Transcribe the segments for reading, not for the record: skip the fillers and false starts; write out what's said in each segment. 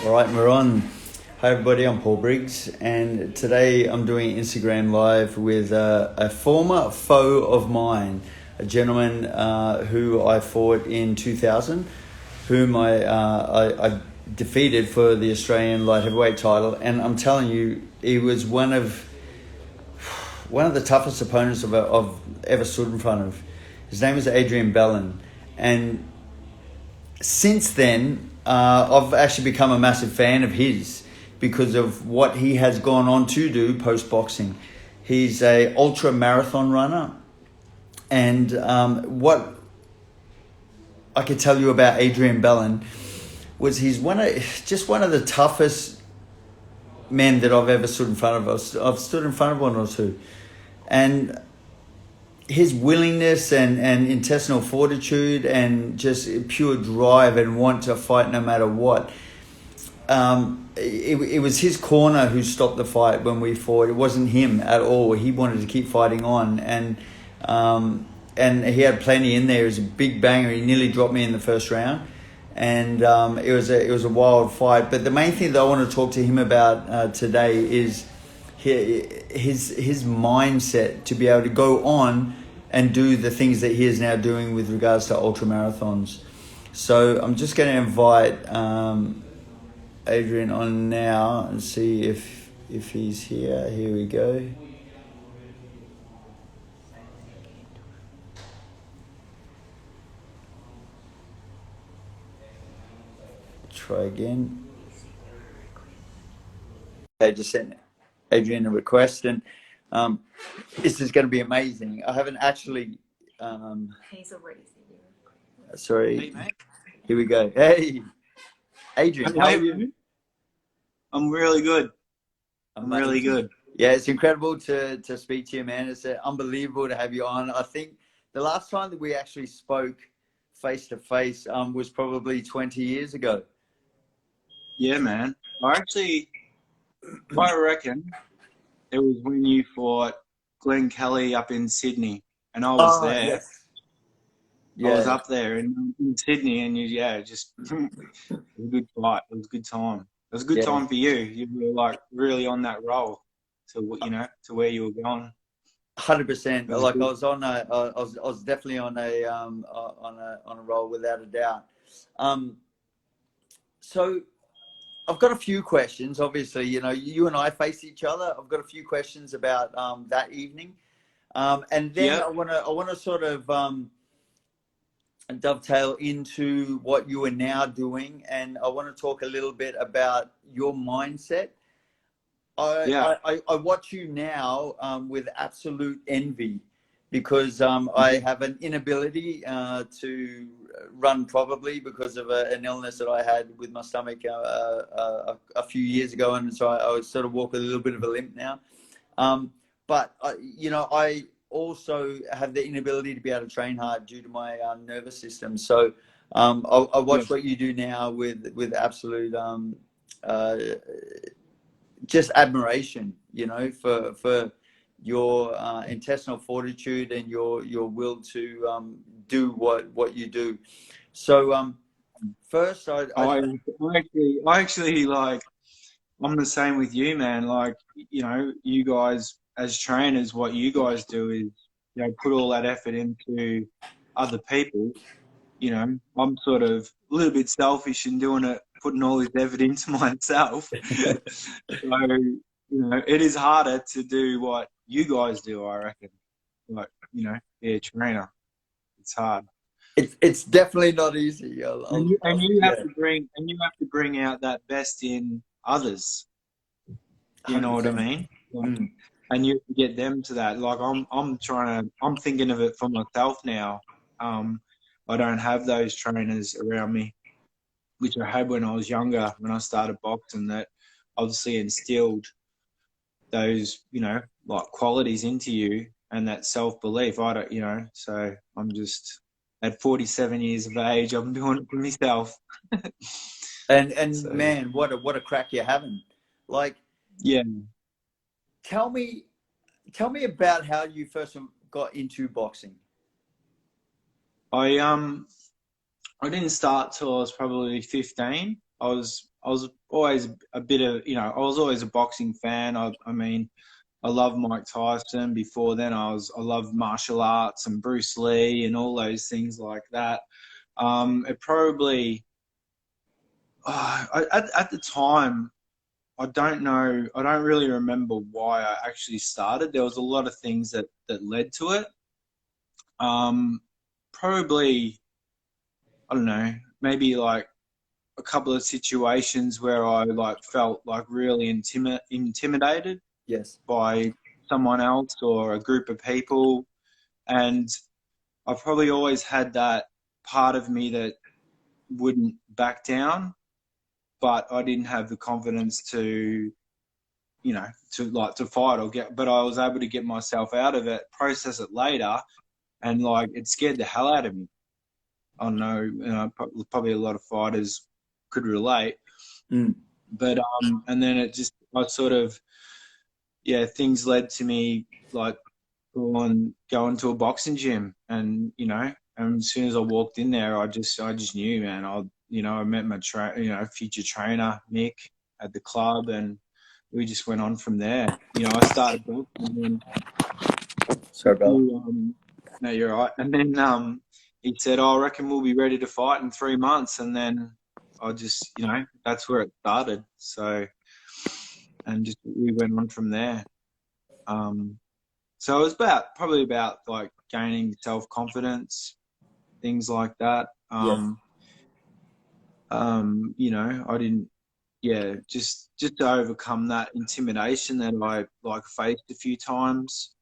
All right, we're on. Hi, everybody. I'm Paul Briggs, and today I'm doing Instagram Live with a former foe of mine, a gentleman who I fought in 2000, whom I defeated for the Australian light heavyweight title. And I'm telling you, he was one of the toughest opponents I've ever stood in front of. His name was Adrian Bellin, and since then, I've actually become a massive fan of his because of what he has gone on to do post boxing. He's a ultra marathon runner, and what I could tell you about Adrian Bellin was he's one of the toughest men that I've ever stood in front of. I've stood in front of one or two, and his willingness and intestinal fortitude and just pure drive and want to fight no matter what. It was his corner who stopped the fight when we fought. It wasn't him at all. He wanted to keep fighting on, and he had plenty in there. It was a big banger. He nearly dropped me in the first round, and it was a wild fight. But the main thing that I want to talk to him about today is his mindset to be able to go on and do the things that he is now doing with regards to ultra marathons. So I'm just going to invite Adrian on now and see if he's here. Here we go. Try again. I just sent Adrian a request, and this is going to be amazing. I haven't actually. He's already Sorry. Hey, mate. Here we go. Hey, Adrian, how are you? I'm really good. Amazing. I'm really good. Yeah, it's incredible to speak to you, man. It's unbelievable to have you on. I think the last time that we actually spoke face to face was probably 20 years ago. Yeah, man. I reckon it was when you fought Glenn Kelly up in Sydney, and I was there. Yes. Yeah. I was up there in Sydney, and it was a good fight. It was a good time. It was a good time for you. You were like really on that roll to where you were going. 100%. Like good. I was definitely on a roll without a doubt. So I've got a few questions. Obviously, you and I face each other. I've got a few questions about that evening, and then I want to sort of dovetail into what you are now doing, and I want to talk a little bit about your mindset. I watch you now with absolute envy because I have an inability to run probably because of an illness that I had with my stomach a few years ago, and so I sort of walk with a little bit of a limp now. But I also have the inability to be able to train hard due to my nervous system. So I watch what you do now with absolute just admiration, for your intestinal fortitude and your will to do what you do. So first, I actually like, I'm the same with you, man. Like, you guys as trainers, what you guys do is, put all that effort into other people. I'm sort of a little bit selfish in doing it, putting all this effort into myself. So, it is harder to do what you guys do, I reckon. Like, be a trainer. It's hard. It's definitely not easy. You have to bring out that best in others. You know 100%. What I mean? And you get them to that. Like I'm thinking of it for myself now. I don't have those trainers around me, which I had when I was younger, when I started boxing, that obviously instilled those, like qualities into you and that self-belief. So I'm just at 47 years of age, I'm doing it for myself. and so, man, what a crack you're having. Like, yeah. Tell me about how you first got into boxing. I didn't start till I was probably 15. I was I was always a bit of, you know, I was always a boxing fan. I mean, I love Mike Tyson. Before then, I loved martial arts and Bruce Lee and all those things like that. It probably, at the time, I don't know. I don't really remember why I actually started. There was a lot of things that led to it. Probably, I don't know, maybe like a couple of situations where I like felt like really intimidated Yes. by someone else or a group of people, and I've probably always had that part of me that wouldn't back down, but I didn't have the confidence to, you know, to fight or get, but I was able to get myself out of it, process it later, and like it scared the hell out of me. I don't know, you know, probably a lot of fighters could relate. But and then it just, I sort of, yeah, things led to me like going to a boxing gym, and you know, and as soon as I walked in there, I just knew, man. I met my future trainer Nick at the club, and we just went on from there. You know, I started boxing. Sorry, brother. No, you're right. And then he said, "Oh, I reckon we'll be ready to fight in 3 months." And then I just, you know, that's where it started. So, and just we went on from there. So it was probably about like gaining self-confidence, things like that. You know, I didn't, yeah, just to overcome that intimidation that I like faced a few times.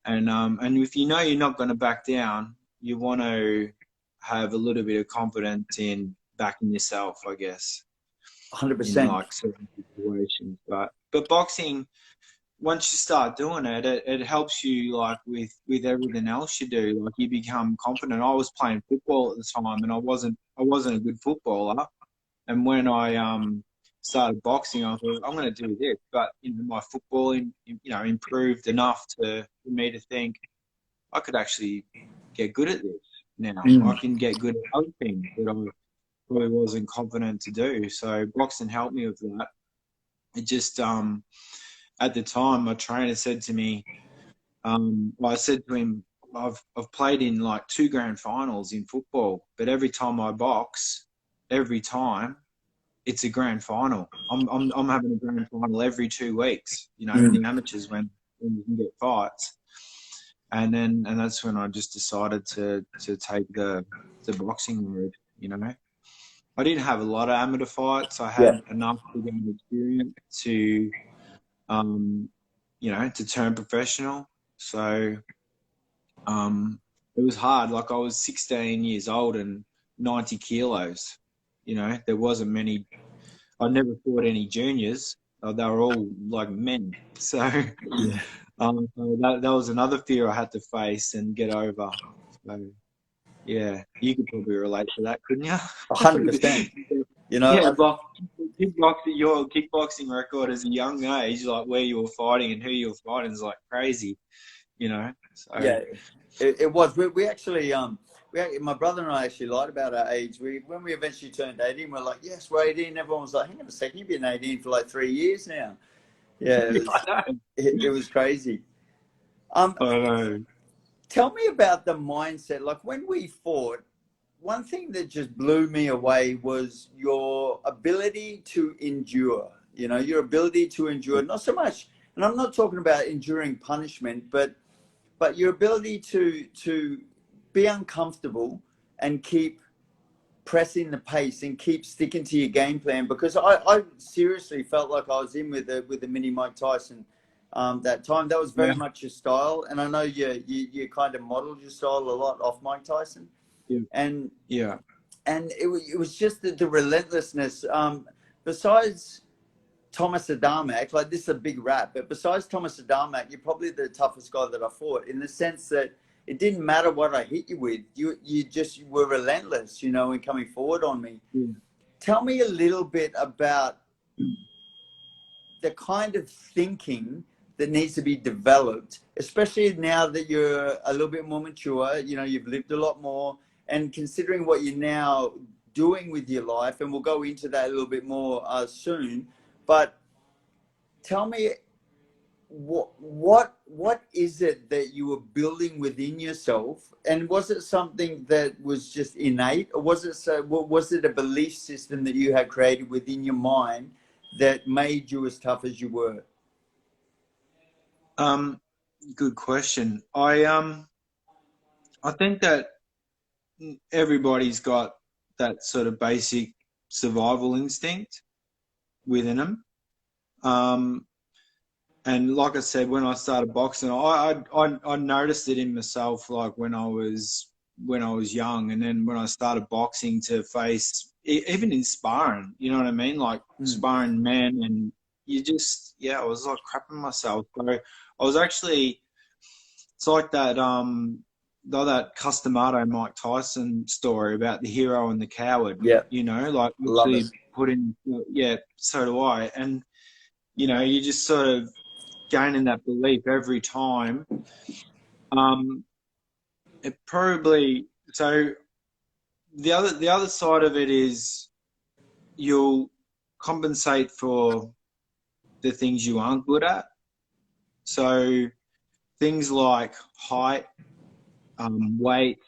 And if you know you're not going to back down, you want to have a little bit of confidence in backing yourself, I guess. 100%. In like certain situations, but boxing, once you start doing it, it helps you like with everything else you do. Like you become confident. I was playing football at the time, and I wasn't a good footballer. And when I started boxing, I thought I'm going to do this. But you know, my footballing, you know, improved enough for me to think I could actually get good at this now. I can get good at other things that I probably wasn't confident to do. So boxing helped me with that. It just at the time, my trainer said to me, I said to him, I've played in like 2 grand finals in football, but every time I box, every time it's a grand final. I'm having a grand final every 2 weeks, you know, in the amateurs when you can get fights. And that's when I just decided to take the boxing route, you know. I didn't have a lot of amateur fights. I had enough to gain experience to you know, to turn professional. So it was hard. Like I was 16 years old and 90 kilos. You know, there wasn't many. I never fought any juniors. They were all like men. So, so that was another fear I had to face and get over. So, yeah, you could probably relate to that, couldn't you? 100%. You know, yeah, but your kickboxing record as a young age, like where you were fighting and who you were fighting, is like crazy, you know. So yeah, it was. We actually my brother and I actually lied about our age. When we eventually turned 18, we're like, yes, we're 18. Everyone was like, hang on a second, you've been 18 for like 3 years now. Yeah, it was crazy. Tell me about the mindset. Like when we fought, one thing that just blew me away was your ability to endure. You know, your ability to endure, not so much, and I'm not talking about enduring punishment, but your ability to be uncomfortable and keep pressing the pace and keep sticking to your game plan. Because I seriously felt like I was in with the mini Mike Tyson that time. That was very much your style, and I know you kind of modeled your style a lot off Mike Tyson. And it was just the relentlessness. Besides Thomas Adamek, like this is a big rap, but besides Thomas Adamek, you're probably the toughest guy that I fought, in the sense that it didn't matter what I hit you with. You just were relentless, you know, in coming forward on me. Tell me a little bit about the kind of thinking that needs to be developed, especially now that you're a little bit more mature, you know, you've lived a lot more, and considering what you're now doing with your life, and we'll go into that a little bit more soon. But tell me, what is it that you were building within yourself, and was it something that was just innate, or was it a belief system that you had created within your mind that made you as tough as you were? Good question. I think that everybody's got that sort of basic survival instinct within them. And like I said, when I started boxing, I noticed it in myself, like when I was young, and then when I started boxing to face, even in sparring, you know what I mean, like sparring men, and you just, I was like crapping myself. So I was actually, it's like that that Customato Mike Tyson story about the hero and the coward. Yeah, you know, like love actually it. put in, so do I, and you know, you just sort of gaining that belief every time. It probably, so the other side of it is you'll compensate for the things you aren't good at. So things like height, weight,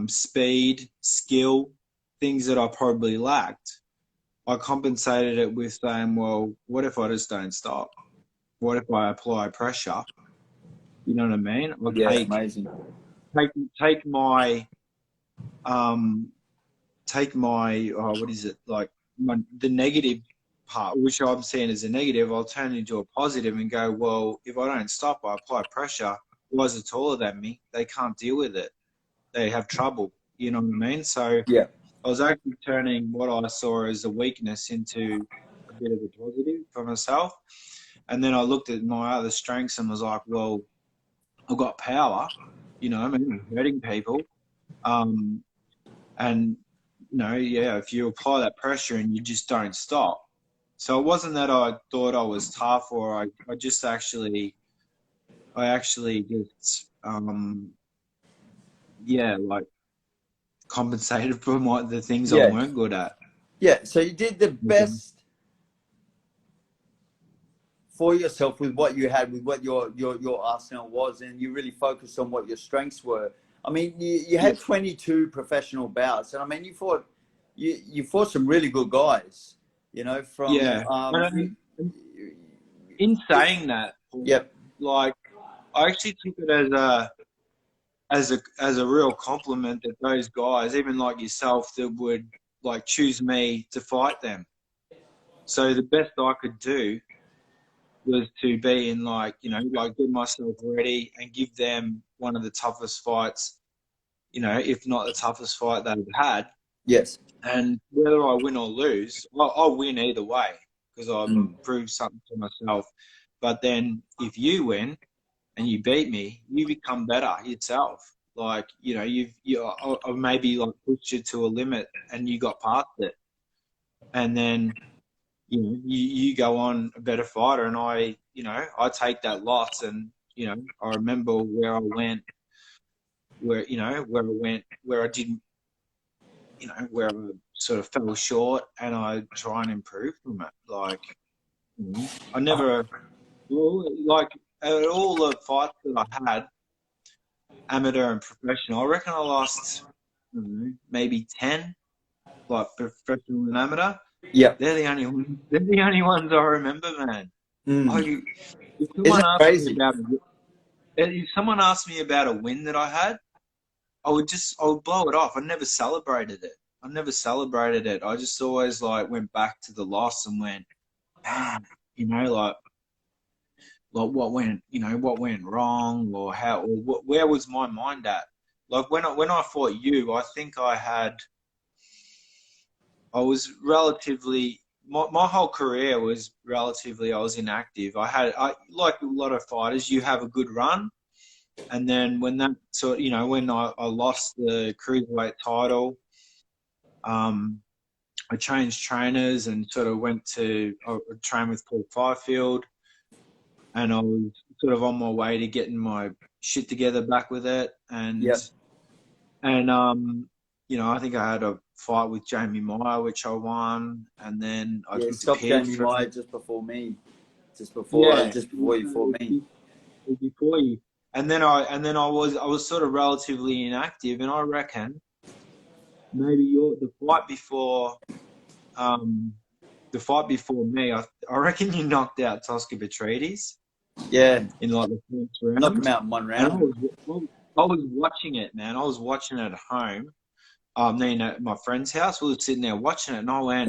speed, skill, things that I probably lacked, I compensated it with saying, well, what if I just don't stop? What if I apply pressure? You know what I mean? I'll Yeah, amazing. take my what is it, like the negative part, which I'm seeing as a negative, I'll turn it into a positive and go, well, if I don't stop, I apply pressure. Guys are taller than me, they can't deal with it. They have trouble. You know what I mean? So Yeah. I was actually turning what I saw as a weakness into a bit of a positive for myself. And then I looked at my other strengths and was like, well, I've got power. You know, I mean, I'm hurting people. And if you apply that pressure and you just don't stop. So it wasn't that I thought I was tough, or I just actually just like compensated for the things I Yeah. weren't good at. Yeah. So you did the best for yourself with what you had, with what your arsenal was, and you really focused on what your strengths were. I mean, you had 22 professional bouts, and I mean, you fought some really good guys. You know, from in saying that, yep. like I actually took it as a real compliment that those guys, even like yourself, that would like choose me to fight them. So the best I could do was to be in like get myself ready and give them one of the toughest fights, if not the toughest fight they've had. Yes. And whether I win or lose, I'll win either way because I've proved something to myself. But then if you win and you beat me, you become better yourself. Like, I've maybe like pushed you to a limit and you got past it. And then, you go on a better fighter, and I take that loss, and, I remember where I went, where I didn't, where I sort of fell short, and I try and improve from it. Like, I never, like, at all the fights that I had, amateur and professional, I reckon I lost maybe 10, like professional and amateur. Yep. They're the only ones. They're the only ones I remember, man. If Isn't that crazy? If someone asked me about a win that I had, I would blow it off. I never celebrated it. I just always like went back to the loss and went, man, like what went wrong, or how, or where was my mind at? Like when I fought you, I think I was relatively, my whole career was relatively, I was inactive. I like a lot of fighters, you have a good run, and then when that sort, when I lost the cruiserweight title, I changed trainers and sort of went to train with Paul Fifield, and I was sort of on my way to getting my shit together back with it, and I think I had a fight with Jamie Meyer, which I won, and then I Stopped disappeared Jamie for Meyer just before me, just before you fought me. Before you, and then I was sort of relatively inactive, and I reckon maybe the fight before me, I reckon you knocked out Tosca Petrides. Yeah, in like the first round. knocked him out in one round. And I was watching it, man. I was watching it at home. Then at my friend's house, we were sitting there watching it, and I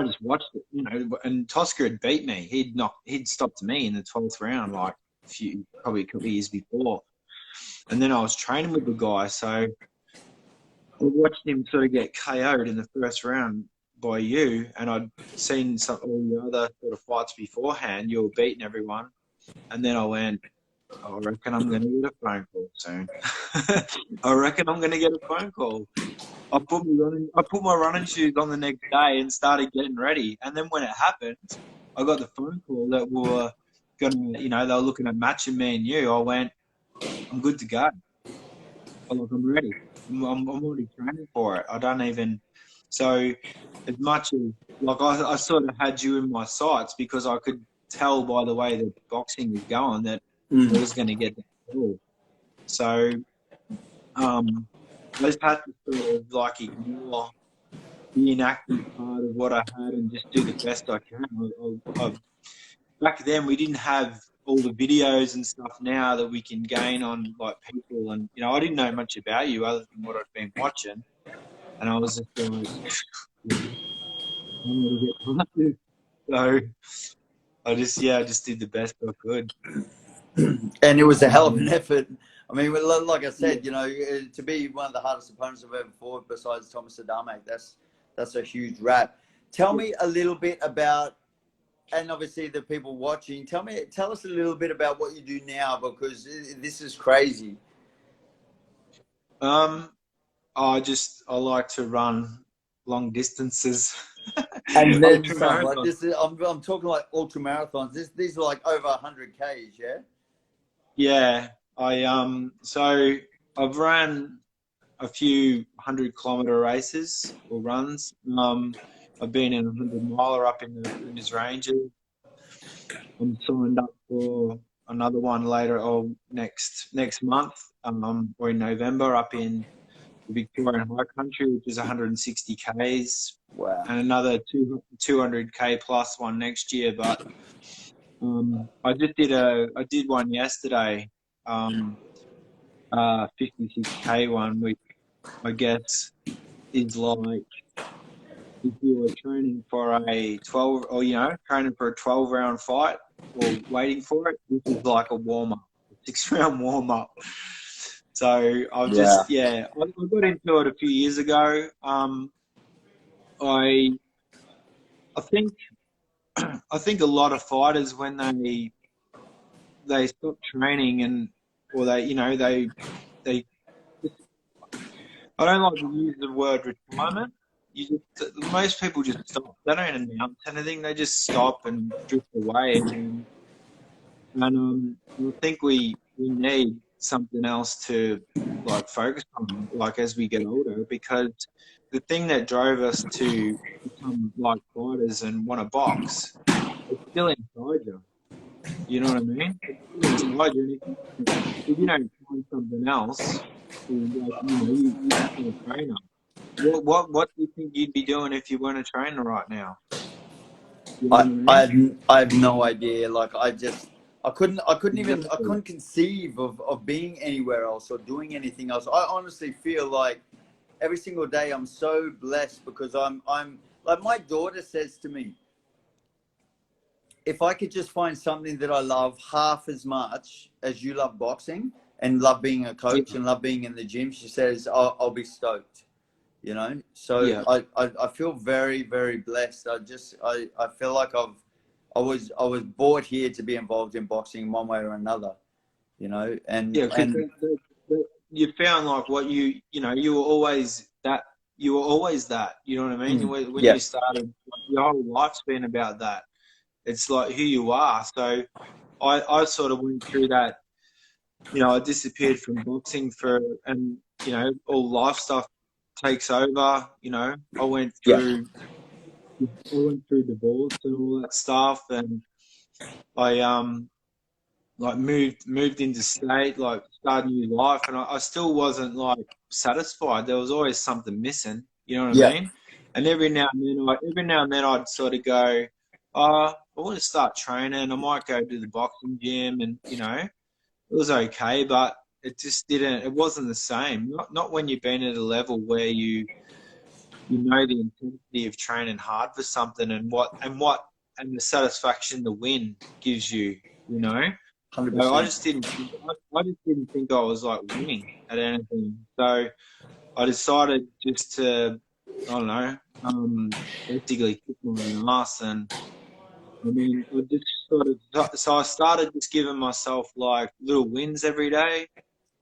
just watched it, you know. And Tosca had beat me. He'd stopped me in the 12th round, like probably a couple of years before. And then I was training with the guy, so I watched him sort of get KO'd in the first round by you, and I'd seen all the other sort of fights beforehand. You were beating everyone, and then I went, I reckon I'm going to get a phone call soon. I reckon I'm going to get a phone call. I put my running shoes on the next day and started getting ready. And then when it happened, I got the phone call that we were going to, you know, they were looking at matching me and you. I went, I'm good to go. I'm ready. I'm already training for it. I don't even. So as much as like I sort of had you in my sights because I could tell by the way that boxing was going that I was going to get that call. So I just had to sort of like ignore the inactive part of what I had and just do the best I can. Back then we didn't have all the videos and stuff now that we can gain on like people, and you know I didn't know much about you other than what I'd been watching, and I was just like, I'm gonna get punches. So I just did the best I could. And it was a hell of an effort. I mean, like I said, you know, to be one of the hardest opponents I've ever fought besides Thomas Adame, that's a huge rap. Tell me a little bit about, and obviously the people watching, tell us a little bit about what you do now, because this is crazy. I like to run long distances. And then some, like this is, I'm talking like ultra marathons. These are like over 100 Ks, yeah? Yeah, so I've ran a few 100-kilometer races or runs. I've been in a 100-miler up in the Flinders Ranges. I'm signed up for another one later or next month, or in November up in the Victorian High Country, which is 160 Ks. Wow. And another 200 K plus one next year. But I did one yesterday, 56 K one, which I guess is like if you were training for a 12 or training for a 12-round fight or waiting for it. This is like a warm up, a 6-round warm up. So I got into it a few years ago. I think a lot of fighters when they stop training or they I don't like to use the word retirement. Most people just stop. They don't announce anything. They just stop and drift away. And I think we need something else to like focus on, like as we get older, because the thing that drove us to become like fighters and want to box is still inside you. You know what I mean? It's still inside you. And if you don't find something else, like you become a trainer. What do you think you'd be doing if you weren't a trainer right now? You know what I mean? I have no idea. Like I couldn't conceive of being anywhere else or doing anything else. I honestly feel like every single day I'm so blessed because I'm like my daughter says to me, if I could just find something that I love half as much as you love boxing and love being a coach and love being in the gym, she says, I'll be stoked. You know, so I feel very, very blessed. I feel like I was brought here to be involved in boxing in one way or another, you know, and you found like what you were always that. You were always that. You know what I mean? When you started, your whole life's been about that. It's like who you are. So I sort of went through that. You know, I disappeared from boxing all life stuff takes over. You know, I went Yeah. through divorce and all that stuff, and I like moved into state, like started a new life, and I still wasn't like satisfied. There was always something missing. You know what I Yeah. mean? And every now and then I'd sort of go, I want to start training. I might go to the boxing gym, and you know, it was okay, but it just didn't. It wasn't the same. Not when you've been at a level where you know the intensity of training hard for something, and and the satisfaction the win gives you. You know. So 100%. I just didn't think I was like winning at anything. So I decided just to, I don't know, basically kick my own ass. And I mean, I just sort of, so I started just giving myself like little wins every day,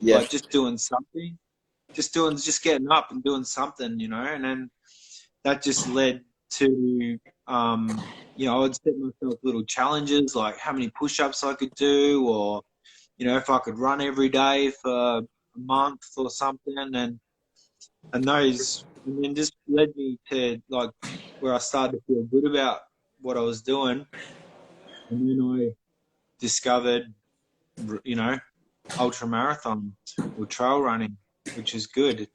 Yeah. like just doing something, just getting up and doing something, you know. And then that just led to, you know, I would set myself little challenges like how many push-ups I could do, or you know, if I could run every day for a month or something, and then just led me to like where I started to feel good about what I was doing, and then I discovered, you know, ultra marathons or trail running, which is good.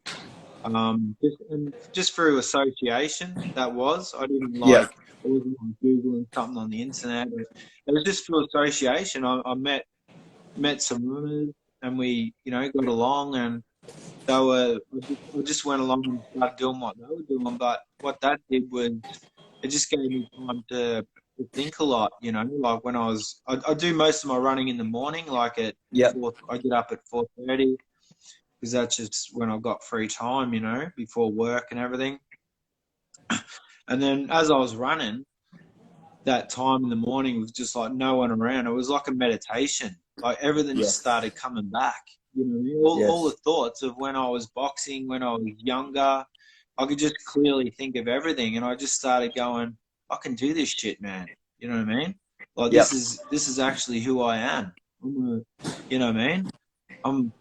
Just through association, that was. I didn't Yeah. like, I wasn't like Googling something on the internet. It was just through association. I met some runners, and we, you know, got along, and I just went along and started doing what they were doing. But what that did was it just gave me time to think a lot, you know, like when I do most of my running in the morning, like Yeah. I get up at 4:30 because that's just when I've got free time, you know, before work and everything. And then as I was running, that time in the morning was just like no one around. It was like a meditation. Like everything just Yes. started coming back. You know, what I mean? All the Yes. thoughts of when I was boxing, when I was younger, I could just clearly think of everything, and I just started going, I can do this shit, man. You know what I mean? Like Yeah. this is actually who I am. You know what I mean? I'm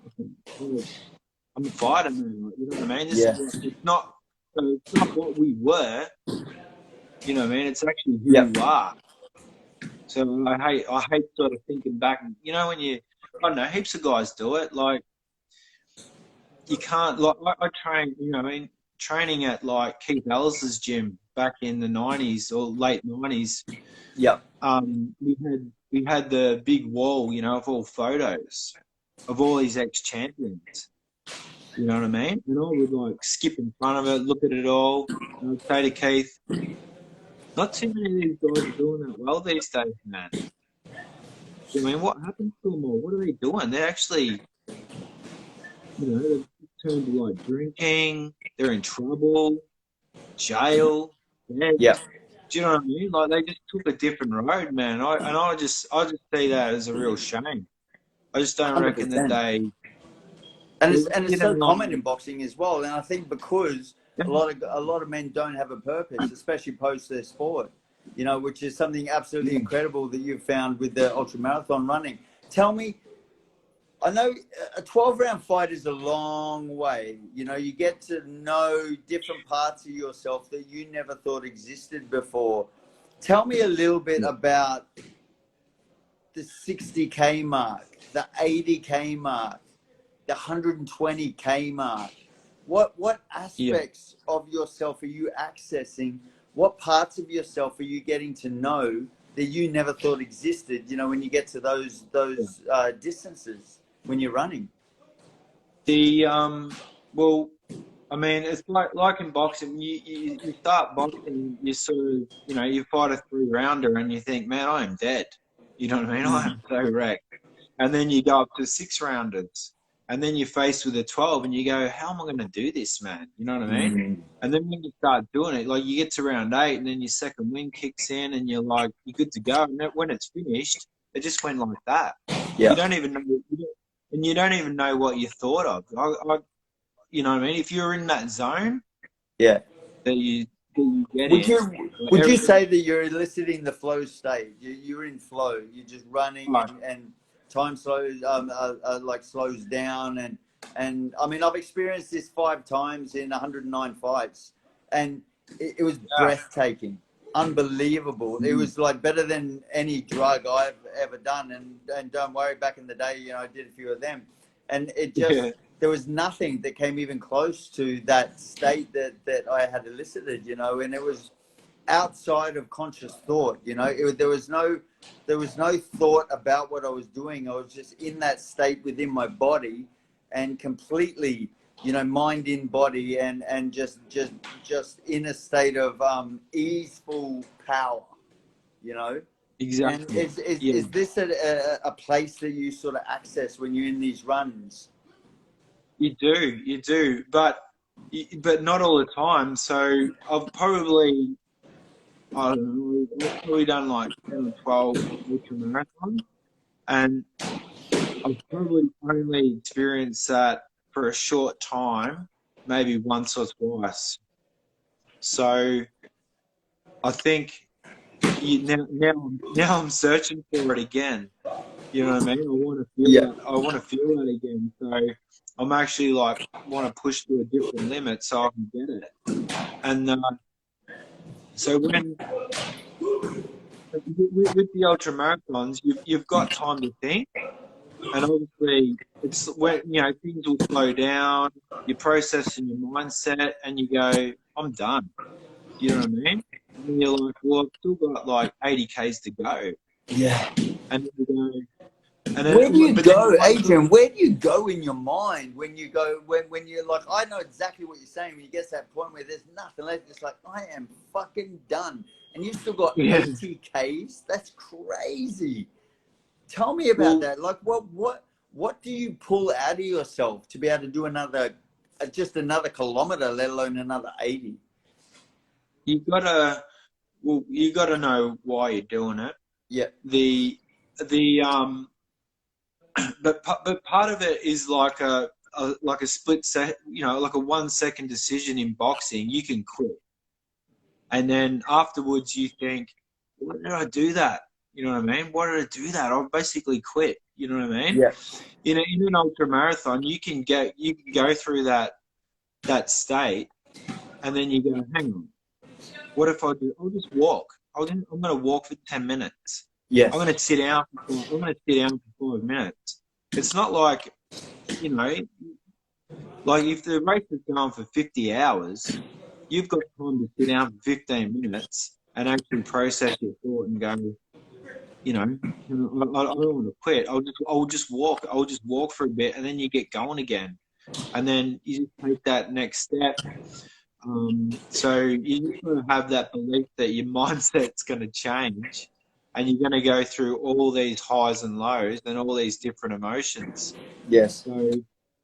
I'm a fighter, man. Like, you know what I mean? Yeah. It's not what we were. You know what I mean? It's actually who Yeah. you are. So I hate sort of thinking back. You know, when I don't know, heaps of guys do it. Like you can't. Like I train. You know, what I mean, training at like Keith Ellis's gym back in the '90s or late '90s. Yeah. We had the big wall, you know, of all photos of all these ex-champions. You know what I mean? And I would like skip in front of it, look at it all, and I'd say to Keith, "Not too many of these guys are doing that well these days, man. I mean, what happens to them all? What are they doing? They're actually, you know, they've turned to like drinking. They're in trouble, jail, dead. Yeah. Do you know what I mean? Like they just took a different road, man. I just see that as a real shame. I just don't reckon that 100%. they And it's so didn't like. common in boxing as well. And I think because a lot of men don't have a purpose, especially post their sport, you know, which is something absolutely Yeah, incredible that you've found with the ultra marathon running. Tell me, I know a 12-round fight is a long way. You know, you get to know different parts of yourself that you never thought existed before. Tell me a little bit about the 60K mark, the 80K mark, the 120K mark. What yeah. aspects of yourself are you accessing? What parts of yourself are you getting to know that you never thought existed? You know, when you get to those distances when you're running. The well, I mean, it's like in boxing. You start boxing, you sort of, you know, you fight a 3 rounder, and you think, man, I am dead. You know what I mean? I am so wrecked. And then you go up to 6 rounders, and then you're faced with a 12, and you go, how am I going to do this, man? You know what I mean? Mm. And then when you start doing it, like you get to round 8, and then your second wind kicks in, and you're like, you're good to go. And then when it's finished, it just went like that. You Yeah. don't even know, and you don't even know what you thought of. You know what I mean? If you're in that zone Yeah. that you get Would in, you say that you're eliciting the flow state? You're in flow. You're just running like, and time slows like slows down and And I mean, I've experienced this 5 times in 109 fights, and it was breathtaking, unbelievable. It was like better than any drug I've ever done. And don't worry, back in the day, you know, I did a few of them, and it just there was nothing that came even close to that state that I had elicited, you know, and it was outside of conscious thought, you know. There was no thought about what I was doing. I was just in that state within my body, and completely, you know, mind in body, and just in a state of easeful power, you know. Exactly. And is this a place that you sort of access when you're in these runs? You do, but not all the time. So I've probably, I don't know, I've probably done like 10 or 12 ultra marathons, and I've probably only experienced that for a short time, maybe once or twice. So I think now I'm searching for it again. You know what I mean? I want to feel Yeah. that. I want to feel that again. So I'm actually like want to push to a different limit so I can get it. And so with the ultra marathons, you've got time to think, and obviously it's when things will slow down. You're processing your mindset, and you go, "I'm done." You know what I mean? And then you're like, "Well, I've still got like 80 k's to go," Yeah. and then you go, and Where do you but then go, you wonder, Adrian? Where do you go in your mind when you go when you're like, I know exactly what you're saying. When you get to that point where there's nothing left, it's like I am fucking done, and you've still got yeah. 80 k's. That's crazy. Tell me about Well, that. Like, what do you pull out of yourself to be able to do another, just another kilometer, let alone another 80? you gotta, you gotta know why you're doing it. Yeah. The but part of it is like a split set, like a 1 second decision in boxing. You can quit, and then afterwards you think, "Why did I do that?" You know what I mean? Why did I do that? I basically quit. You know what I mean? Yeah. In an ultra marathon, you can go through that state, and then you go, "Hang on, what if I do? I'll just walk. I'm going to walk for 10 minutes. Yes. I'm going to sit down. I'm going to sit down for 5 minutes." It's not like, like if the race is going for 50 hours, you've got time to sit down for 15 minutes and actually process your thought and go, I don't want to quit. I'll just walk. I'll just walk for a bit, and then you get going again, and then you just take that next step. So you just got to have that belief that your mindset's going to change, and you're going to go through all these highs and lows and all these different emotions. Yes. So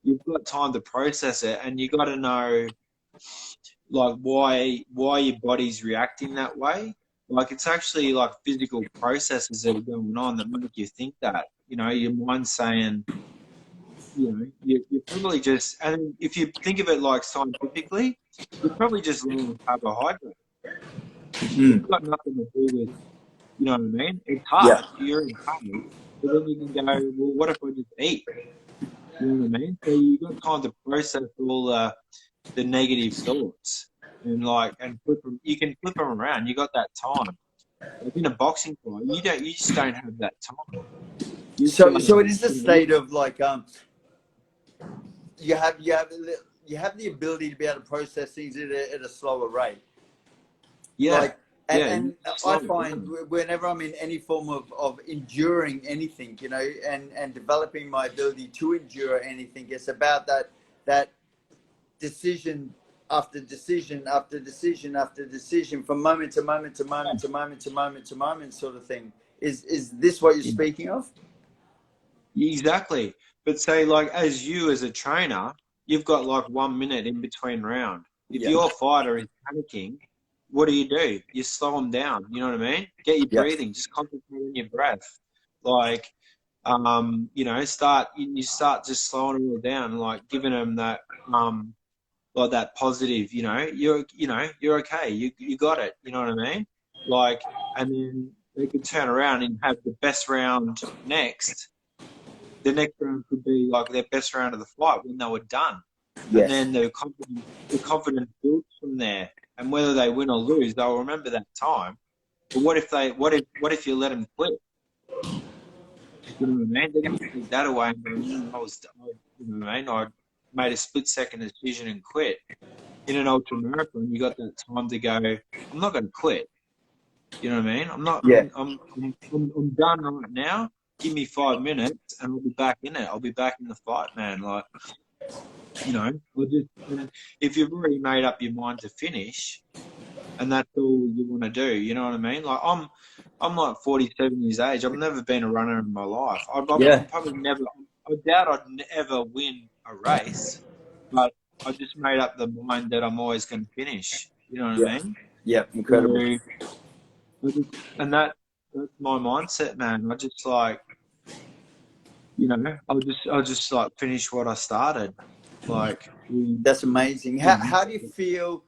you've got time to process it, and you got to know like why your body's reacting that way. Like it's actually like physical processes that are going on that make you think that. Your mind's saying, you're probably just, and if you think of it like scientifically, you're probably just low on carbohydrate. It's got nothing to do with, you know what I mean? It's Yeah. hard. You're in pain, but then you can go, well, what if I just eat? You know what I mean? So you've got time to process all the negative thoughts and flip them. You can flip them around. You got that time. Like in a boxing fight, you just don't have that time. So it is a state of like you have the ability to be able to process things at a slower rate. Yeah. Like, and I find whenever I'm in any form of enduring anything, and developing my ability to endure anything, it's about that decision after decision after decision after decision, from moment to moment to moment to moment to moment to moment, sort of thing. Is this what you're speaking of? Exactly. But say, like, as a trainer, you've got like 1 minute in between round. If your fighter is panicking, what do? You slow them down. You know what I mean? Get your breathing. Just concentrate on your breath. Like, you start just slowing them all down, like giving them that, like that positive. You're okay. You got it. You know what I mean? And then they could turn around and have the best round next. the next round could be like their best round of the fight when they were done. Yes. And then the confidence builds from there. And whether they win or lose, they'll remember that time. But what if you let them quit? You know what I mean? They're going to take that away and go, you know what I mean? I made a split-second decision and quit. In an ultra marathon, you got that time to go, I'm not going to quit. You know what I mean? I'm not. Yeah. I'm done right now. Give me 5 minutes, and I'll be back in it. I'll be back in the fight, man. Like, you know, and if you've already made up your mind to finish, and that's all you want to do, you know what I mean? Like, I'm like 47 years age. I've never been a runner in my life. I'm probably never. I doubt I'd ever win a race, but I just made up the mind that I'm always going to finish. You know what I mean? Yeah, incredible. And that's my mindset, man. I just like, you know, I'll just like finish what I started. Like, that's amazing. How do you feel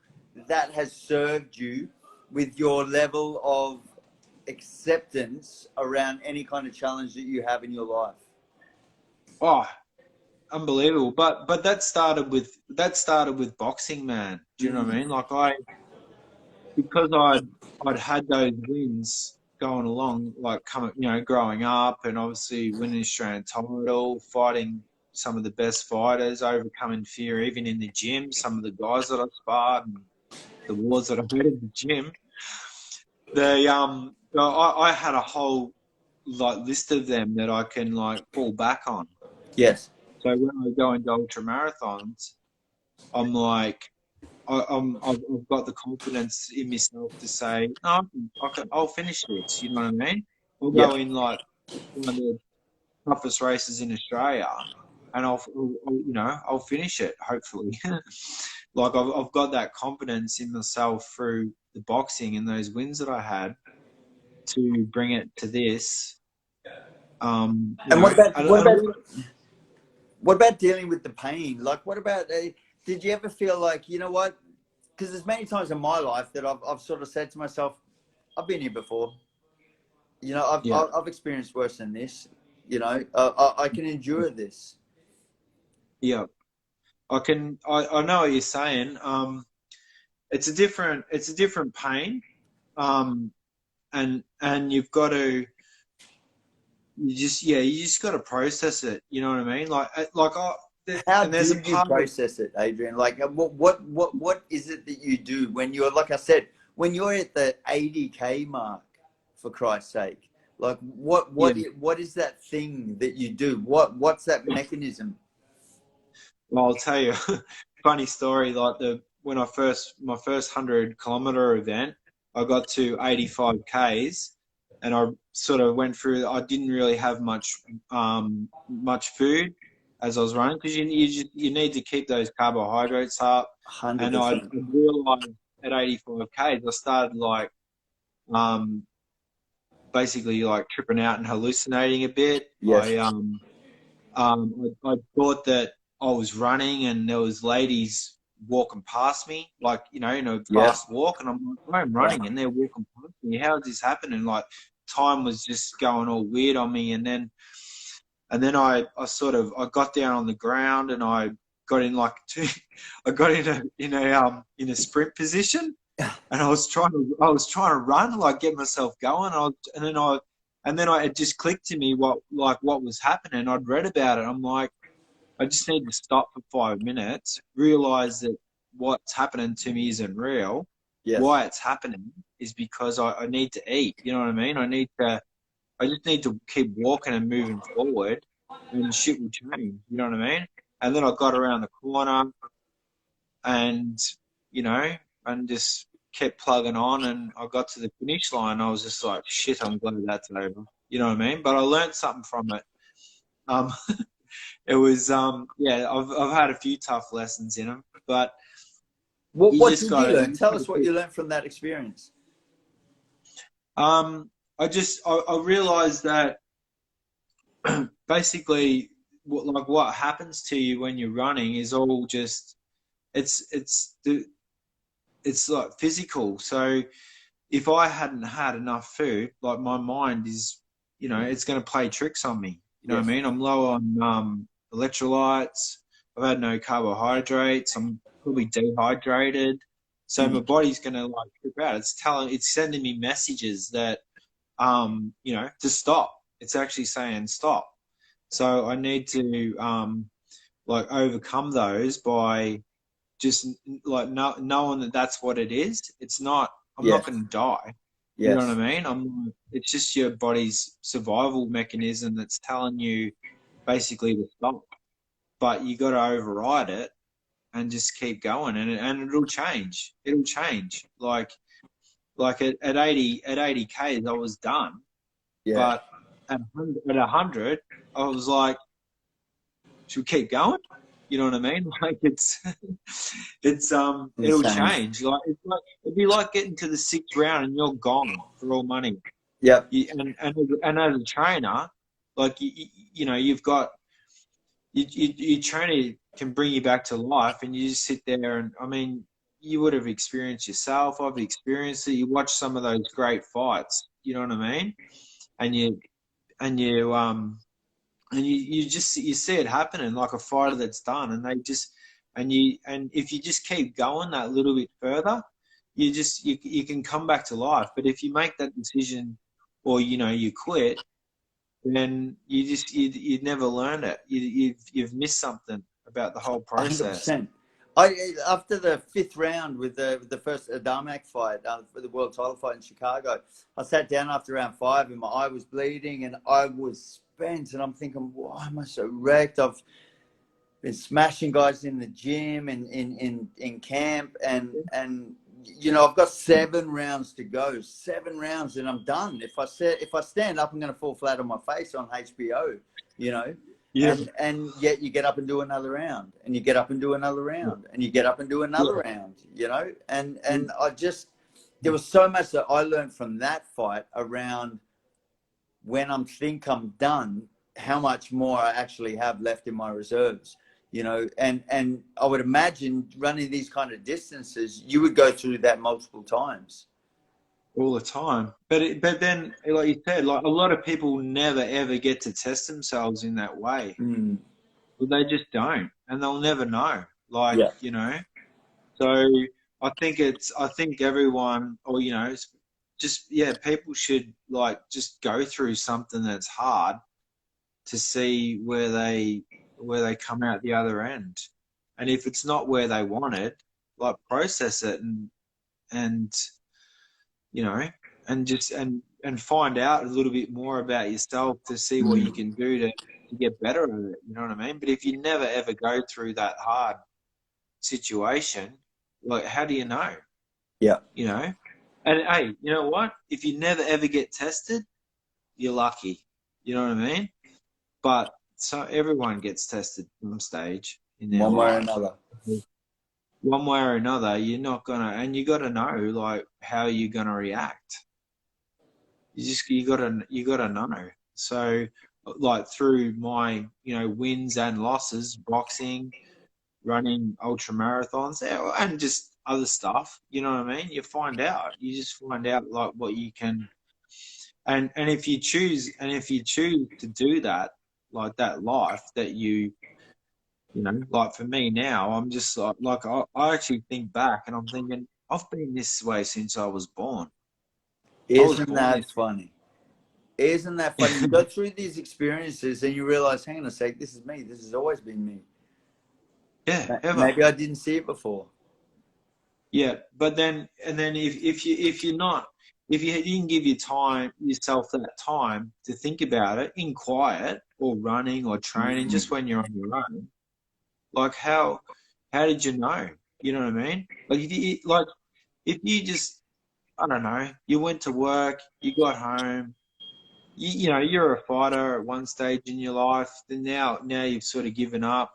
that has served you with your level of acceptance around any kind of challenge that you have in your life? Oh, unbelievable. But that started with boxing, man. Do you know what I mean? Like because I'd had those wins going along, like growing up, and obviously winning Australian title, fighting some of the best fighters, overcoming fear, even in the gym. Some of the guys that I sparred, and the wars that I had in the gym. I had a whole list of them that I can fall back on. Yes. So when I go into ultra marathons, I'm like, I've got the confidence in myself to say, no, I'll finish this. You know what I mean? I'll go in like one of the toughest races in Australia, and I'll finish it. Hopefully, like I've got that confidence in myself through the boxing and those wins that I had to bring it to this. And what about dealing with the pain? Like, what about did you ever feel like, you know what? Because there's many times in my life that I've sort of said to myself, I've been here before. You know, I've experienced worse than this. You know, I can endure this. Yeah, I can. I know what you're saying. It's a different pain, and you've got to. You just got to process it. You know what I mean? How do you process it, Adrian? Like, what is it that you do when you're, like I said, when you're at the 80K mark, for Christ's sake? Like, what is that thing that you do? What's that mechanism? Well, I'll tell you, funny story. Like my first 100-kilometer event, I got to 85 Ks, and I sort of went through. I didn't really have much food as I was running, because you need to keep those carbohydrates up. 100%. And I realized at 85 Ks, I started basically tripping out and hallucinating a bit. Yes. I thought that I was running and there was ladies walking past me, in a fast walk, and I'm like, I'm running and they're walking past me. How is this happening? Like, time was just going all weird on me, and then I got down on the ground and I got in in a sprint position, and I was trying to run, get myself going. And then it just clicked to me what was happening. I'd read about it. I'm like, I just need to stop for 5 minutes, realize that what's happening to me isn't real. Yes. Why it's happening is because I need to eat. You know what I mean? I just need to keep walking and moving forward, and shit will change. You know what I mean? And then I got around the corner, and and just kept plugging on, and I got to the finish line. I was just like, shit, I'm glad that's over. You know what I mean? But I learned something from it. It was I've had a few tough lessons in them, but what did you learn? Tell us what you learned from that experience. I realized that basically what happens to you when you're running is all just it's like physical. So if I hadn't had enough food, my mind is, it's going to play tricks on me. You know what I mean? I'm low on electrolytes. I've had no carbohydrates. I'm probably dehydrated. So my body's gonna like trip out. It's sending me messages that you know, to stop. It's actually saying stop. So I need to like overcome those by just like knowing that that's what it is. It's not. I'm not Yes. going to die. You know what I Yes. mean? It's just your body's survival mechanism that's telling you basically to stop. But you got to override it and just keep going, and it'll change. It'll change. Like at 80 k's, I was done. Yeah. But at 100, I was like, should we keep going? You know what I mean? Like it'll Insane. change. It'd be like getting to the sixth round and you're gone for all money. Yep. And as a trainer, like you know, you've got your trainer can bring you back to life, and you just sit there and I mean, you would have experienced yourself. I've experienced it. You watch some of those great fights. You know what I mean? And you just you see it happening like a fighter that's done, and and if you just keep going that little bit further, you can come back to life. But if you make that decision, or you know you quit, then you'd never learn it. You've missed something about the whole process. 100%. After the fifth round with the first Adamek fight for the world title fight in Chicago, I sat down after round 5 and my eye was bleeding and I was spent, and I'm thinking, why am I so wrecked? I've been smashing guys in the gym and in camp, and you know, I've got 7 rounds to go, 7 rounds, and I'm done. If I stand up, I'm going to fall flat on my face on HBO, you know. Yeah. And yet you get up and do another round, and you get up and do another round, and you get up and do another round, you know. And I just, there was so much that I learned from that fight around when I think I'm done, how much more I actually have left in my reserves, you know. And I would imagine running these kind of distances, you would go through that multiple times. All the time, but then, like you said, like a lot of people never ever get to test themselves in that way. Well, they just don't, and they'll never know. Like, Yeah. you know, so I think everyone, or you know, just people should like just go through something that's hard to see where they come out the other end, and if it's not where they wanted, like process it and you know, and find out a little bit more about yourself to see what you can do to get better at it. You know what I mean? But if you never ever go through that hard situation, like how do you know? Yeah. You know? And hey, you know what? If you never ever get tested, you're lucky. You know what I mean? But so everyone gets tested at some stage in their One way or life. another. One way or another, you're not gonna, and you got to know like how you're gonna react. You gotta know. So, like through my wins and losses, boxing, running ultra marathons, and just other stuff. You know what I mean? You find out. You just find out like what you can, and if you choose to do that, like that life that you know, like for me now, I'm just like I actually think back and I'm thinking, I've been this way since I was born. I was Isn't born that this funny? Isn't that funny? You go through these experiences and you realize, hang on a sec, this is me. This has always been me. yeah, ever. Maybe I didn't see it before. Yeah, but then if you didn't give yourself that time to think about it in quiet or running or training, just when you're on your own, like how did you know? You know what I mean? Like if you just, I don't know, you went to work, you got home, you know, you're a fighter at one stage in your life, then now you've sort of given up.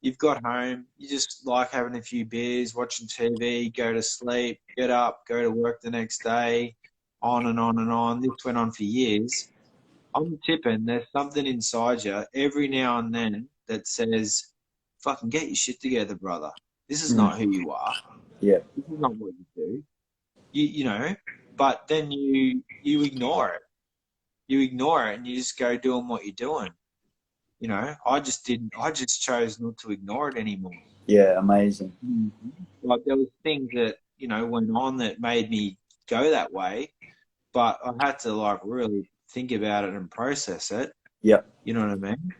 You've got home, you just like having a few beers, watching TV, go to sleep, get up, go to work the next day, on and on and on. This went on for years. I'm tipping there's something inside you every now and then that says, fucking get your shit together, brother. This is not who you are. Yeah. This is not what you do. You know, but then you ignore it. You ignore it and you just go doing what you're doing. you know, I just chose not to ignore it anymore. Yeah, amazing. Like there was things that, you know, went on that made me go that way, but I had to like really think about it and process it. Yeah. You know what I mean?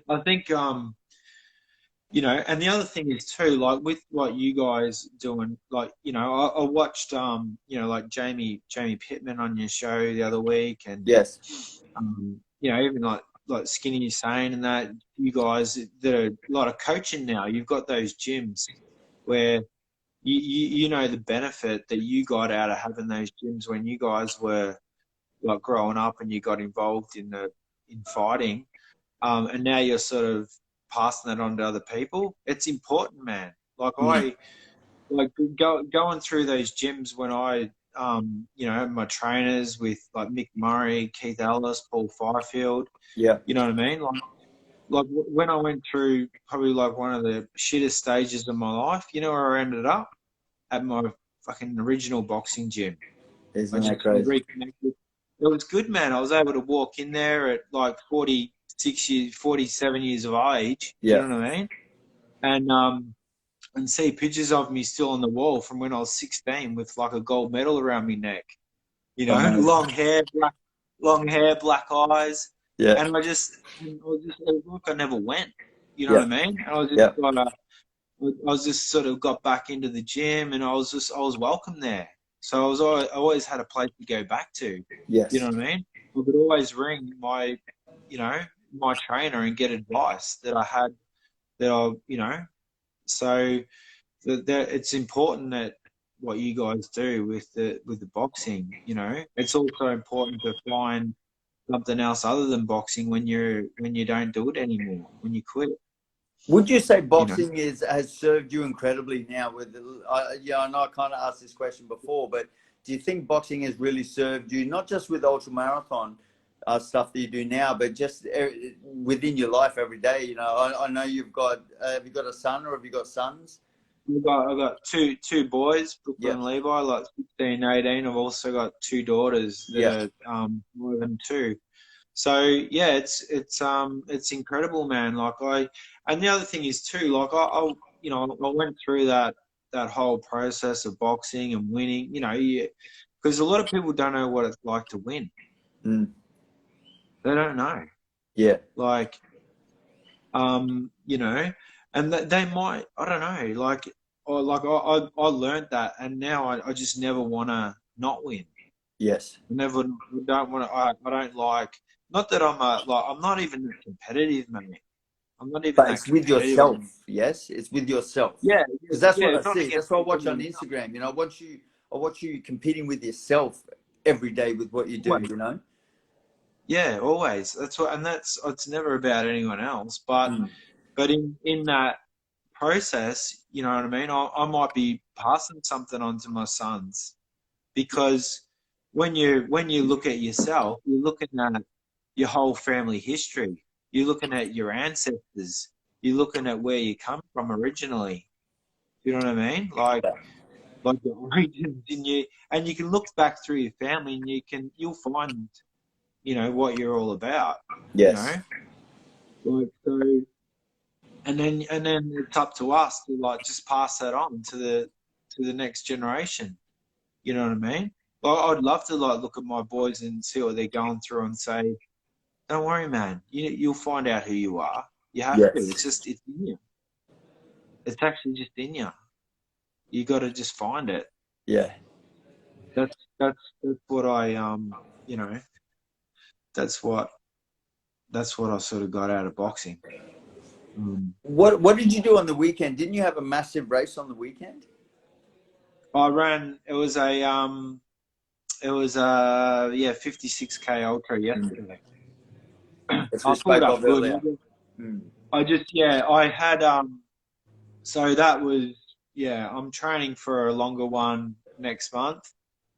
I think you know, and the other thing is too, like with what you guys doing, like, you know, I watched you know, like Jamie Pittman on your show the other week, and Yes. you know, even like Skinny Sane and that, you guys that are a lot of coaching now, you've got those gyms where you know the benefit that you got out of having those gyms when you guys were like growing up and you got involved in fighting, and now you're sort of passing that on to other people. It's important, man. Like Mm. I like going through those gyms when I you know, my trainers with like Mick Murray, Keith Ellis, Paul Fifield. Yeah. You know what I mean? Like when I went through probably like one of the shittest stages of my life, you know where I ended up? At my fucking original boxing gym. I Isn't just that crazy? reconnected. It was good, man. I was able to walk in there at like 46 years, 47 years of age. You Yeah. know what I mean? And see pictures of me still on the wall from when I was 16 with like a gold medal around my neck. You know, Amazing. long hair, black eyes. Yeah. And it was like I never went. You know Yeah. what I mean? And Yeah. I was just sort of got back into the gym, and I was welcome there. So I always had a place to go back to. You know Yes. what I mean? I could always ring my, you know, my trainer and get advice that I had, you know. So it's important that what you guys do with the boxing, you know, it's also important to find something else other than boxing when you don't do it anymore, when you quit. Would you say You know. boxing has served you incredibly now? Yeah, I know I kind of asked this question before, but do you think boxing has really served you, not just with ultra marathon stuff that you do now, but just within your life every day? You know, I know have you got a son or have you got sons? I've got two boys, Brooklyn Yeah. and Levi, like 16, 18. I've also got two daughters that Yeah. are more than two. So yeah, it's incredible, man. And the other thing is too, like you know, I went through that whole process of boxing and winning. You know, because a lot of people don't know what it's like to win. Mm. They don't know. Yeah. Like, you know, and they might, I don't know, I learned that, and now I just never want to not win. Yes. Don't want to. I don't like. Not that I'm not even that competitive, man. I'm not even But that it's with competitive. yourself. Yes, it's with yourself. Yeah, Because that's what I it's not see. That's against what I watch on anyone else. Instagram. You know, I watch you competing with yourself every day with what you do. Always. You know. Yeah, always. It's never about anyone else. But Mm. in that process, you know what I mean. I might be passing something on to my sons, because when you look at yourself, you're looking at your whole family history. You're looking at your ancestors. You're looking at where you come from originally. You know what I mean? Like the origins in you, and you can look back through your family, and you'll find, you know, what you're all about. You know, Yes. like so, and then it's up to us to like just pass that on to the next generation. You know what I mean? Like, I'd love to like look at my boys and see what they're going through and say, "Don't worry, man. You'll find out who you are. You have to. Yes. It's in you. It's actually just in you. You got to just find it." Yeah. That's what I you know, that's what I sort of got out of boxing. What did you do on the weekend? Didn't you have a massive race on the weekend? I ran. It was yeah, 56K ultra yesterday. As we I pulled spoke up of good. earlier. Mm. I had so that was, yeah, I'm training for a longer one next month,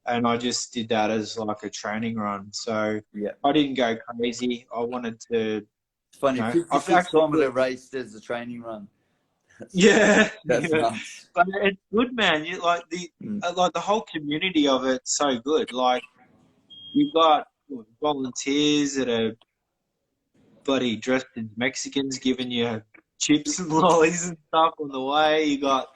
and I just did that as like a training run. So Yeah. I didn't go crazy. I wanted to, It's funny. you know, I've 56 actually, kilometer race. There's a training run. yeah, That's yeah. nuts. But it's good, man. You like the whole community of it's so good. Like you've got volunteers that are bloody dressed as Mexicans giving you chips and lollies and stuff on the way. You got,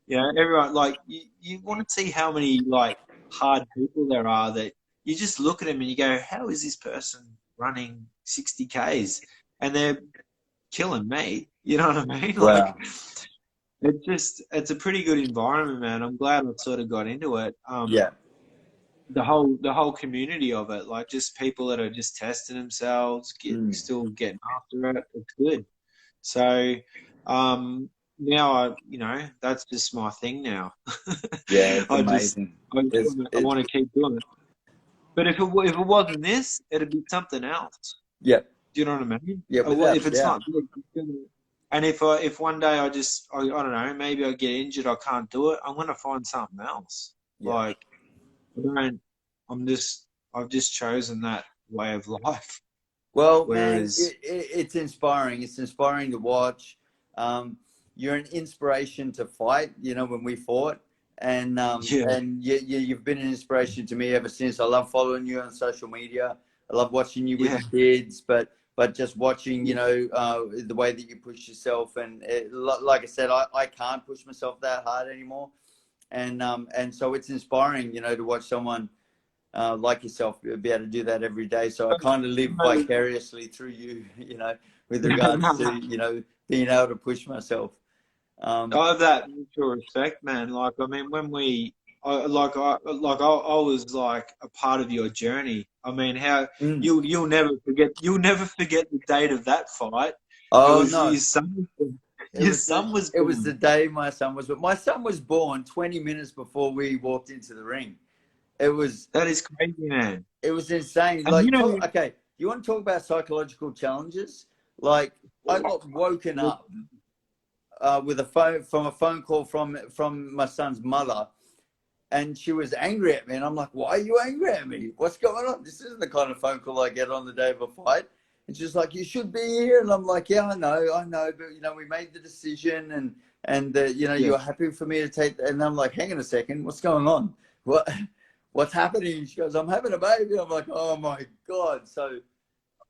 you know, everyone, like, you want to see how many, like, hard people there are that you just look at them and you go, how is this person running 60 Ks? And they're killing me. You know what I mean? Like, Wow. it's a pretty good environment, man. I'm glad I sort of got into it. Yeah. The whole community of it, like just people that are just testing themselves, still getting after it. It's good. So now that's just my thing now. Yeah, it's I amazing. want to keep doing it. But if it wasn't this, it'd be something else. Yeah. Do you know what I mean? Yeah, without If it's doubt. not this, and if one day I don't know, maybe I get injured, I can't do it, I'm gonna find something else. Yeah. Like I've just chosen that way of life. Well, Whereas, man, it's inspiring. It's inspiring to watch. You're an inspiration to fight. You know, when we fought, and you've been an inspiration to me ever since. I love following you on social media. I love watching you with the kids, but just watching, you know, the way that you push yourself. And like I said, I can't push myself that hard anymore. And so it's inspiring, you know, to watch someone like yourself be able to do that every day. So I kind of live vicariously through you, you know, with regards to, you know, being able to push myself. I have that mutual respect, man. Like, I mean, when I was like a part of your journey. I mean, how you'll never forget the date of that fight. Oh, it was no. Your son was born. It was the day my son was born. My son was born 20 minutes before we walked into the ring. That is crazy, man. It was insane. And Like, okay, you want to talk about psychological challenges? Like, I got woken up with a phone call from my son's mother, and she was angry at me. And I'm like, why are you angry at me? What's going on? This isn't the kind of phone call I get on the day of a fight. And she's like, you should be here. And I'm like, yeah, I know, but you know, we made the decision, and you know, you're happy for me to take. And I'm like, hang on a second, what's going on? What's happening? She goes, I'm having a baby. I'm like, oh my God. So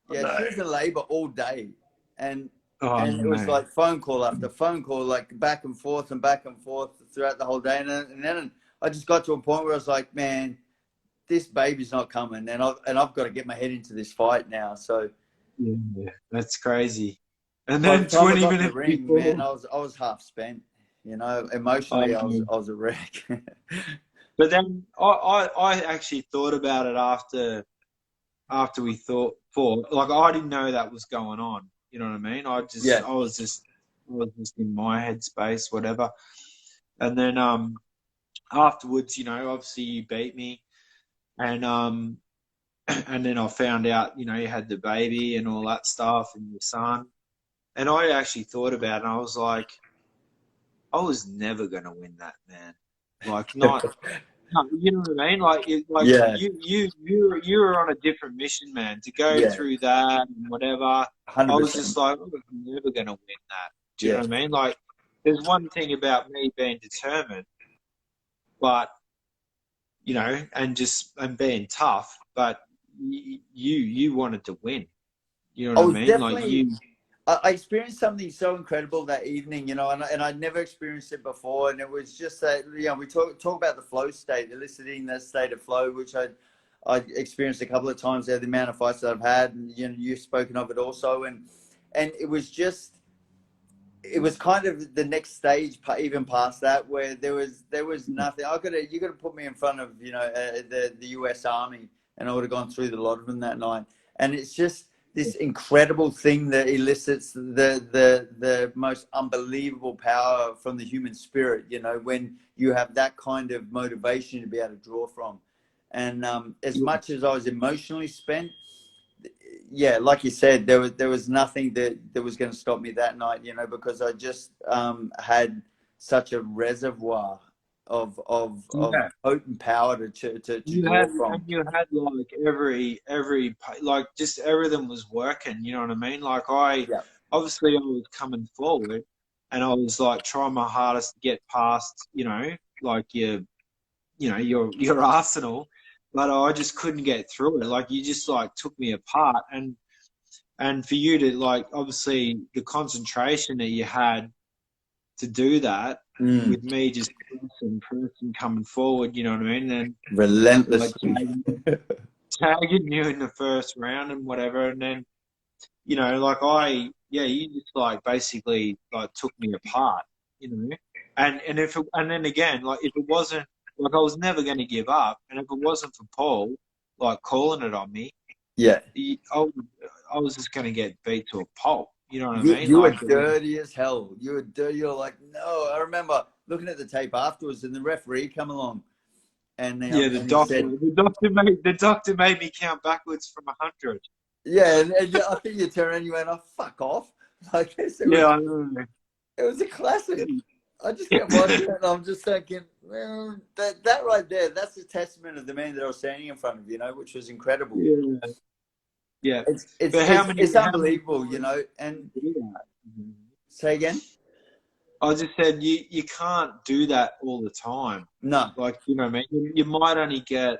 yeah, she was in labor all day, and it was like phone call after phone call, like back and forth throughout the whole day. And then I just got to a point where I was like, man, this baby's not coming, and I've got to get my head into this fight now. So yeah, that's crazy. And then 20 minutes before, man, I was half spent. You know, emotionally, I was a wreck. But then I actually thought about it after we fought. Like, I didn't know that was going on. You know what I mean? I was just in my headspace, whatever. And then afterwards, you know, obviously you beat me, and then I found out, you know, you had the baby and all that stuff and your son. And I actually thought about it, and I was like, I was never gonna win that, man. Like, not. No, you know what I mean? Like, you were on a different mission, man. To go through that and whatever, 100%. I was just like, I'm never gonna win that. Do you know what I mean? Like, there's one thing about me being determined, but you know, and being tough, but you wanted to win. You know what I mean? Like, I experienced something so incredible that evening, you know, and I'd never experienced it before. And it was just that, you know, we talk about the flow state, eliciting that state of flow, which I experienced a couple of times there, the amount of fights that I've had, and, you know, you've spoken of it also. And it was kind of the next stage, even past that, where there was nothing. You got to put me in front of, you know, the US Army, and I would have gone through the lot of them that night. And it's just this incredible thing that elicits the most unbelievable power from the human spirit, you know, when you have that kind of motivation to be able to draw from. And as much as I was emotionally spent, yeah, like you said, there was nothing that was going to stop me that night, you know, because I just had such a reservoir of potent power to draw from. And you had like every like, just everything was working. You know what I mean? Like, obviously I was coming forward, and I was like trying my hardest to get past, you know, like your arsenal, but I just couldn't get through it. Like, you just like took me apart, and And for you to, like, obviously the concentration that you had to do that with me just person coming forward, you know what I mean? And like relentlessly. tagging you in the first round and whatever. And then, you know, like you just like basically like took me apart, you know? And then again, like if it wasn't, like I was never going to give up. And if it wasn't for Paul, like calling it on me, Yeah. I was just going to get beat to a pulp. You know what I You, mean? you were Like, dirty as hell. You were dirty. You're like, no. I remember looking at the tape afterwards, and the referee come along, and yeah, and he said, the doctor made me count backwards from 100. yeah, and I think you turned around, you went, oh, fuck off. Like this, Yeah, I know. it was a classic. I just kept watching it, and I'm just thinking, well, that right there, that's a testament of the man that I was standing in front of, you know, which was incredible. Yeah, yeah. It's unbelievable, you know. And say again. I just said you can't do that all the time. No. Like, you know what I mean? You might only get,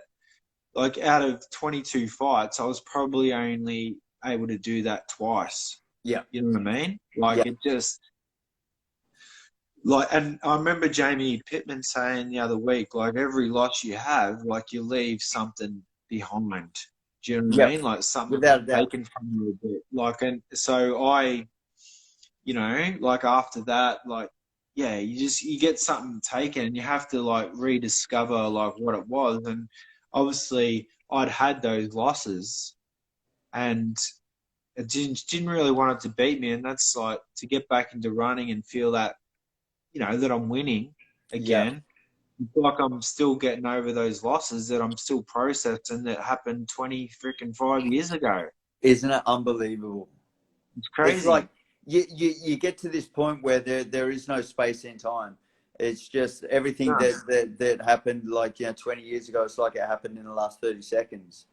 like, out of 22 fights, I was probably only able to do that twice. Yeah. You know what I mean? Like, it just, like, and I remember Jamie Pittman saying the other week, like, every loss you have, like, you leave something behind. Do you know what I mean? Like, something taken from you a bit. Like, and so you know, like after that, like, yeah, you get something taken and you have to like rediscover like what it was. And obviously I'd had those losses and it didn't really want it to beat me. And that's like to get back into running and feel that, you know, that I'm winning again. It's like I'm still getting over those losses that I'm still processing that happened 5 years ago. Isn't it unbelievable? It's crazy. It's like you get to this point where there is no space in time. It's just everything that happened like 20 years ago. It's like it happened in the last 30 seconds,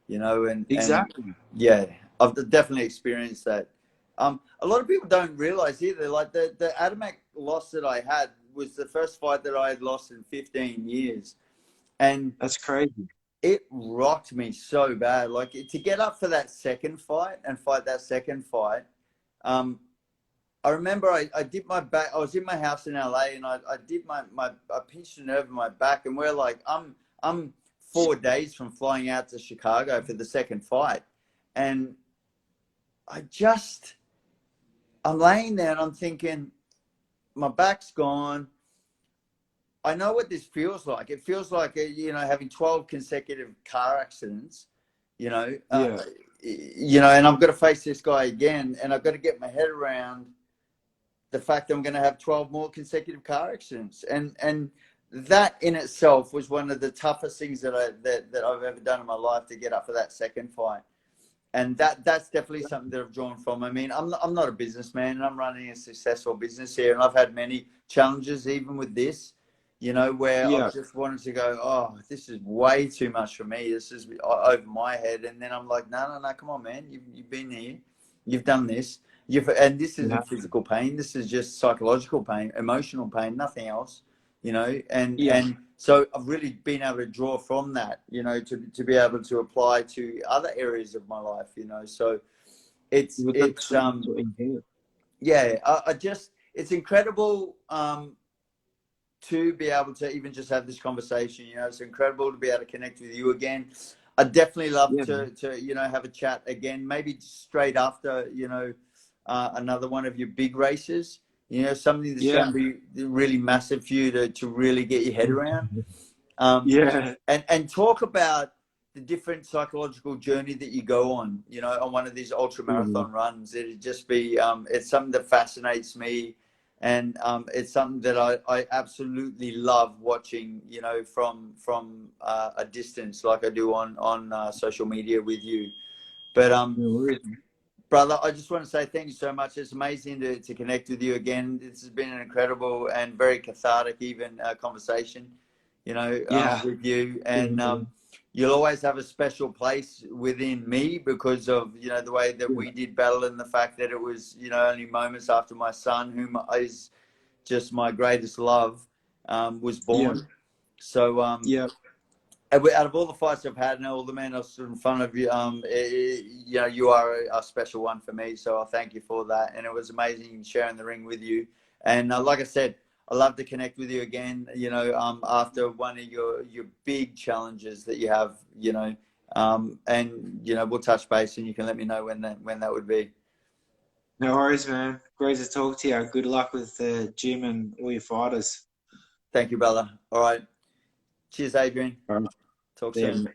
you know. And yeah, I've definitely experienced that. A lot of people don't realize either. Like the Adamak loss that I had was the first fight that I had lost in 15 years, and that's crazy. It rocked me so bad. Like to get up for that second fight and fight that second fight. I remember I did my back. I was in my house in LA and I did I pinched a nerve in my back, and we're like, I'm 4 days from flying out to Chicago for the second fight. And I'm laying there and I'm thinking, my back's gone. I know what this feels like. It feels like, having 12 consecutive car accidents, you know, and I've got to face this guy again, and I've got to get my head around the fact that I'm going to have 12 more consecutive car accidents. And that in itself was one of the toughest things that I've ever done in my life, to get up for that second fight. And that's definitely something that I've drawn from. I mean, I'm not a businessman, and I'm running a successful business here, and I've had many challenges, even with this, you know, where I've just wanted to go, oh, this is way too much for me. This is over my head. And then I'm like, no, come on, man. You've been here. You've done this. And this isn't physical pain. This is just psychological pain, emotional pain, nothing else, you know. And so I've really been able to draw from that, you know, to be able to apply to other areas of my life, you know. So it's incredible to be able to even just have this conversation. You know, it's incredible to be able to connect with you again. I'd definitely love to have a chat again, maybe straight after, another one of your big races, you know, something that's going to be really massive for you to really get your head around. And talk about the different psychological journey that you go on, you know, on one of these ultra marathon runs. It'd just be, it's something that fascinates me. And it's something that I absolutely love watching, you know, from a distance, like I do on social media with you. But brother, I just want to say thank you so much. It's amazing to connect with you again. This has been an incredible and very cathartic even conversation, you know, with you. And you'll always have a special place within me because of, you know, the way that we did battle, and the fact that it was, you know, only moments after my son, whom is just my greatest love, was born. So Out of all the fights I've had and all the men I've stood in front of you, you know, you are a special one for me. So I thank you for that. And it was amazing sharing the ring with you. And like I said, I love to connect with you again, you know, after one of your big challenges that you have, you know, and, you know, we'll touch base and you can let me know when that would be. No worries, man. Great to talk to you. Good luck with the gym and all your fighters. Thank you, brother. All right. Cheers, Adrian. All right. Talk See soon. ya.